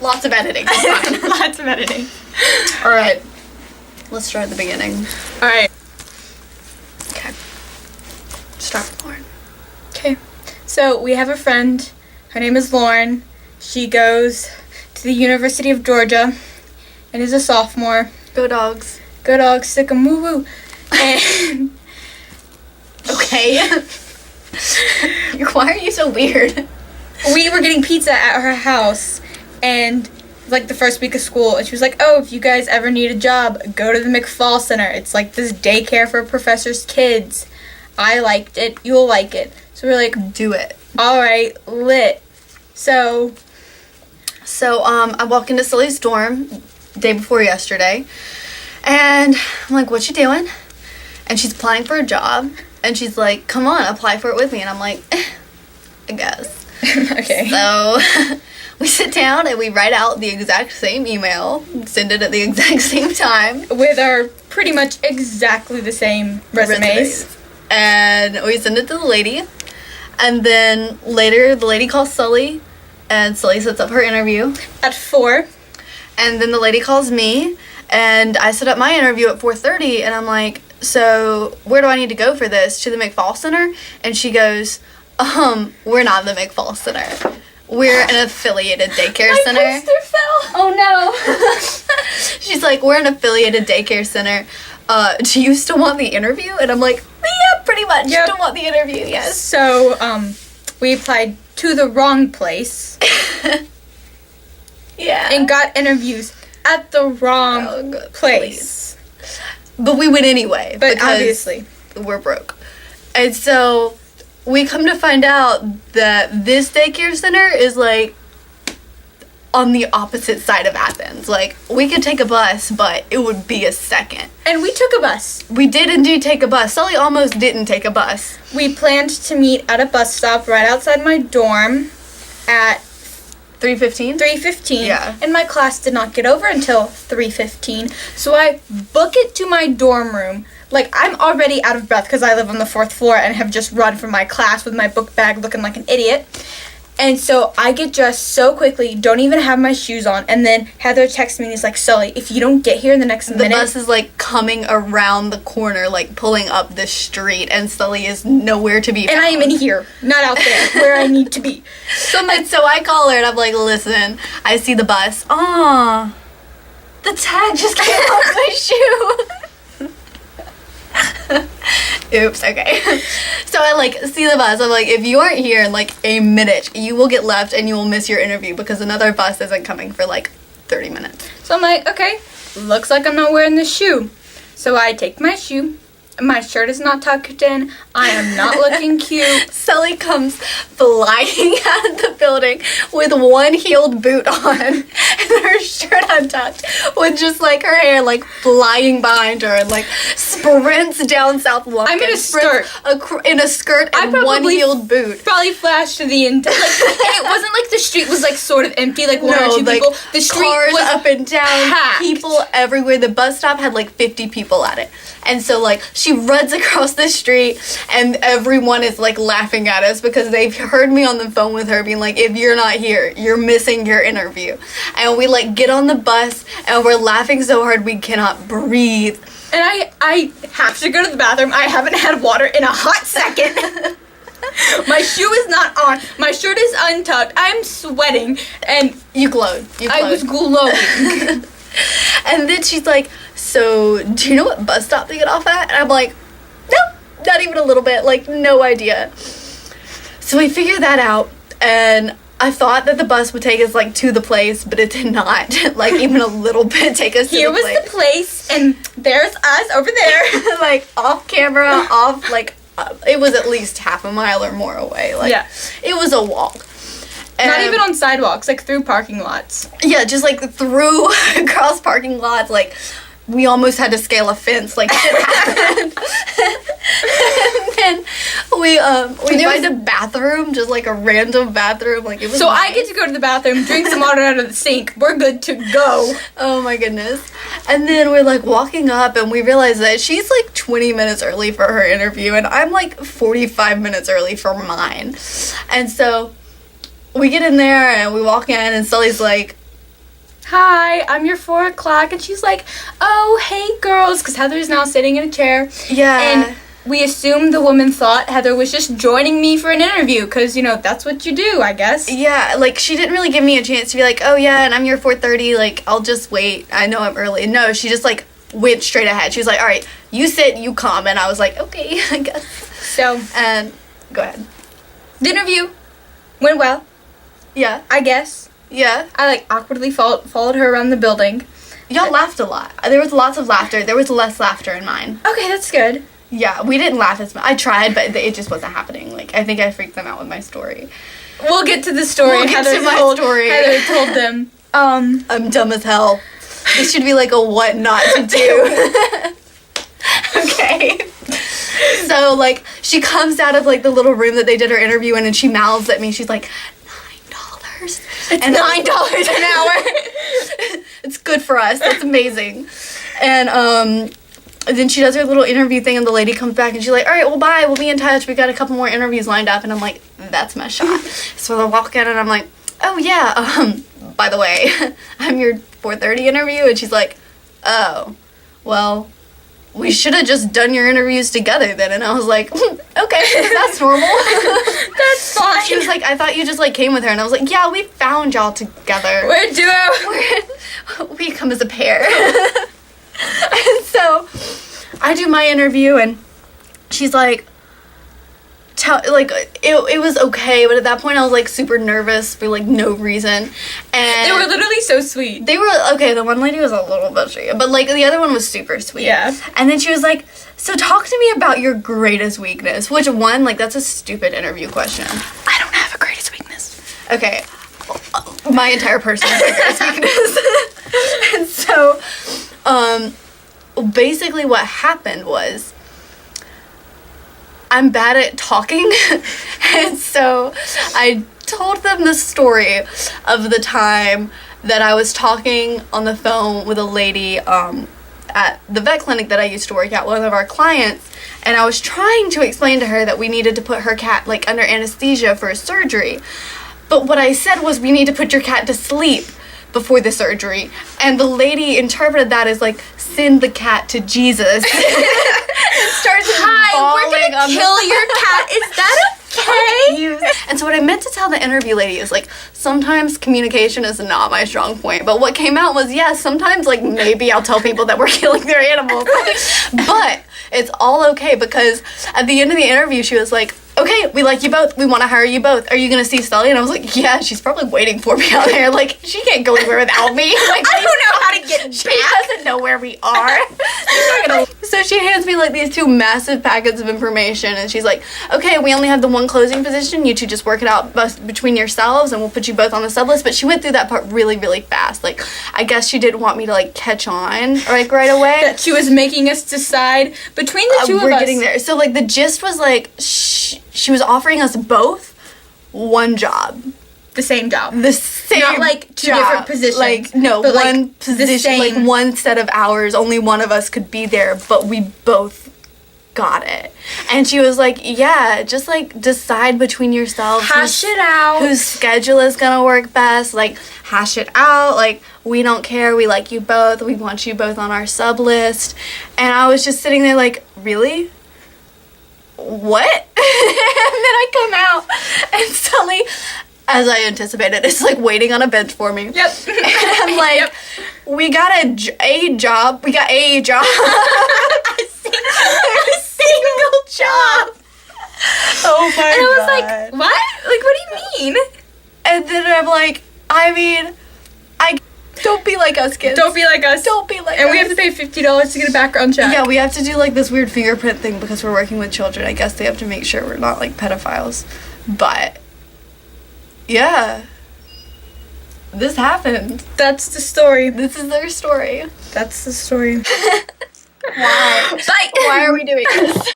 Lots of editing. It's fine. Lots of editing. All right. Let's start at the beginning. All right. Okay. Start with Lauren. Okay. So we have a friend. Her name is Lauren. She goes to the University of Georgia and is a sophomore. Go Dogs. Go Dogs, sick 'em, woo woo. And Okay. Why are you so weird? we were getting pizza at her house, and like the first week of school, and she was like, "Oh, if you guys ever need a job, go to the McFall Center. It's like this daycare for professors' kids." I liked it. You'll like it. So we're like, Do it. all right, lit. So I walk into Sully's dorm day before yesterday, and I'm like, "What you doing?" And she's applying for a job, and she's like, "Come on, apply for it with me." And I'm like, I guess. okay. So we sit down and we write out the exact same email, send it at the exact same time. With our pretty much exactly the same resumes. And we send it to the lady. And then later, the lady calls Sully, and Sully sets up her interview. At 4. And then the lady calls me, and I set up my interview at 4:30, and I'm like, "So where do I need to go for this? To the McFall Center?" And she goes, "We're not the McFall Center. We're an affiliated daycare center." My poster fell. Oh no. She's like, "We're an affiliated daycare center. Do you still want the interview?" And I'm like, "Yeah, pretty much. Yep. Still want the interview, yes." So, we applied to the wrong place Yeah. and got interviews at the wrong Oh, good, place. But we went anyway. But because obviously. we're broke. And so we come to find out that this daycare center is like on the opposite side of Athens. Like, we could take a bus, but it would be a second. And we took a bus. We did indeed take a bus. Sully almost didn't take a bus. We planned to meet at a bus stop right outside my dorm at 3:15? 3:15. Yeah. And my class did not get over until 3:15. So I book it to my dorm room. Like, I'm already out of breath because I live on the 4th floor and have just run from my class with my book bag looking like an idiot. And so I get dressed so quickly, don't even have my shoes on, and then Heather texts me and is like, "Sully, if you don't get here in the next minute..." The bus is like coming around the corner, like pulling up the street, and Sully is nowhere to be found. And I am in here, not out there, where I need to be. So I call her and I'm like, "Listen, I see the bus. Aw, the tag just came off my shoe." Oops, okay. So I like see the bus. I'm like, "If you aren't here in like a minute, you will get left and you will miss your interview because another bus isn't coming for like 30 minutes. So I'm like, okay, looks like I'm not wearing this shoe. So I take my shoe. My shirt is not tucked in. I am not looking cute. Sully comes flying out of the building with one heeled boot on and her shirt untucked with just like her hair like flying behind her and like sprints down South Lubbock. I'm in a skirt. In a skirt and one heeled boot. Probably flashed to the entire. Like, and it wasn't like the street was like sort of empty, like one or two like people. The street cars was up and down, packed. people everywhere. The bus stop had like 50 people at it. And so like she runs across the street and everyone is like laughing at us because they've heard me on the phone with her being like, "If you're not here, you're missing your interview." And we like get on the bus and we're laughing so hard we cannot breathe. And I have to go to the bathroom. I haven't had water in a hot second. My shoe is not on. My shirt is untucked. I'm sweating and You glowed. I was glowing. And then she's like, "So, do you know what bus stop to get off at?" And I'm like, "No, not even a little bit. Like, no idea." So we figured that out, and I thought that the bus would take us, like, to the place, but it did not, like, even a little bit take us to Here the was place. the place, and there's us over there. Like, off camera, off, like, it was at least half a mile or more away. Like, Yeah. It was a walk. Not even on sidewalks, like through parking lots. Yeah, just like through across parking lots, like we almost had to scale a fence, like shit happened. And then we find a bathroom, just like a random bathroom, like it was. So nice. I get to go to the bathroom, drink some water out of the sink. We're good to go. Oh my goodness. And then we're like walking up and we realize that she's like 20 minutes early for her interview and I'm like 45 minutes early for mine. And so we get in there and we walk in and Sully's like, Hi, I'm your 4 o'clock. And she's like, oh, hey, girls. Because Heather's now sitting in a chair. yeah. And we assumed the woman thought Heather was just joining me for an interview. Because, you know, that's what you do, I guess. Yeah, like she didn't really give me a chance to be like, oh yeah, and I'm your 4:30, like I'll just wait. I know I'm early. No, she just like went straight ahead. She was like, all right, you sit, you come. And I was like, okay, I guess. So, And go ahead. the interview went well, Yeah, I guess. yeah. I, like, awkwardly followed her around the building. Y'all laughed a lot. There was lots of laughter. There was less laughter in mine. Okay, that's good. Yeah, we didn't laugh as much. I tried, but it just wasn't happening. Like, I think I freaked them out with my story. We'll get to the story. We'll get to my story. Heather told them. I'm dumb as hell. This should be like a what not to do. Okay. So, like, she comes out of, like, the little room that they did her interview in, and she mouths at me. She's like, $9. It's And $9 an hour. It's good for us. That's amazing. And then she does her little interview thing, and the lady comes back, and she's like, all right, well, bye. We'll be in touch. We got a couple more interviews lined up. And I'm like, that's my shot. So I walk in, and I'm like, oh, yeah, by the way, I'm your 4:30 interview. And she's like, oh, well, we should have just done your interviews together then. And I was like, okay, that's normal. That's fine. She was like, I thought you just, like, came with her. And I was like, yeah, we found y'all together. We're duo. We come as a pair. And so I do my interview and she's like, it was okay, but at that point I was like super nervous for like no reason. And They were literally so sweet. they were okay. The one lady was a little bitchy, but like the other one was super sweet. Yeah. And then she was like, so talk to me about your greatest weakness. Which one? Like, that's a stupid interview question. I don't have a greatest weakness. Okay, my entire person is my greatest weakness. And so basically what happened was I'm bad at talking. And so I told them the story of the time that I was talking on the phone with a lady at the vet clinic that I used to work at, one of our clients, and I was trying to explain to her that we needed to put her cat like under anesthesia for a surgery. But what I said was, we need to put your cat to sleep before the surgery. And the lady interpreted that as like, send the cat to Jesus. And started We're bawling gonna on kill your cat. Is that okay? And so what I meant to tell the interview lady is like, sometimes communication is not my strong point. But what came out was, yes, sometimes like maybe I'll tell people that we're killing their animals. But it's all okay, because at the end of the interview she was like, okay, we like you both. We want to hire you both. Are you going to see Sully? And I was like, yeah, she's probably waiting for me out there. Like, she can't go anywhere without me. Like, I don't know how to get back. she doesn't know where we are. So she hands me like these 2 massive packets of information, and she's like, okay, we only have the one closing position. You two just work it out between yourselves, and we'll put you both on the sub list. But she went through that part really, really fast. Like, I guess she didn't want me to like catch on like right away. That she was making us decide between the two of us. We're getting there. So like the gist was like, she was offering us both one job. The same job. The same Not like 2 job. different positions. Like, no, but, one like, the position, same. like one set of hours, only one of us could be there, but we both got it. And she was like, yeah, just like decide between yourselves. Hash it out. Whose schedule is gonna work best. Like, hash it out. Like, we don't care. We like you both. We want you both on our sub list. And I was just sitting there like, really? What? And then I come out and Sully, as I anticipated, is like waiting on a bench for me. Yep. And I'm like, Yep. we got a job. We got a job. A single job. Oh my And I was like, what? Like, what do you mean? And then I'm like, I mean, don't be like us, kids. Don't be like us. Don't be like us. And we have to pay $50 to get a background check. Yeah, we have to do like this weird fingerprint thing because we're working with children. I guess they have to make sure we're not like pedophiles. But yeah, this happened. That's the story. This is their story. That's the story. Why? Bye. Why are we doing this?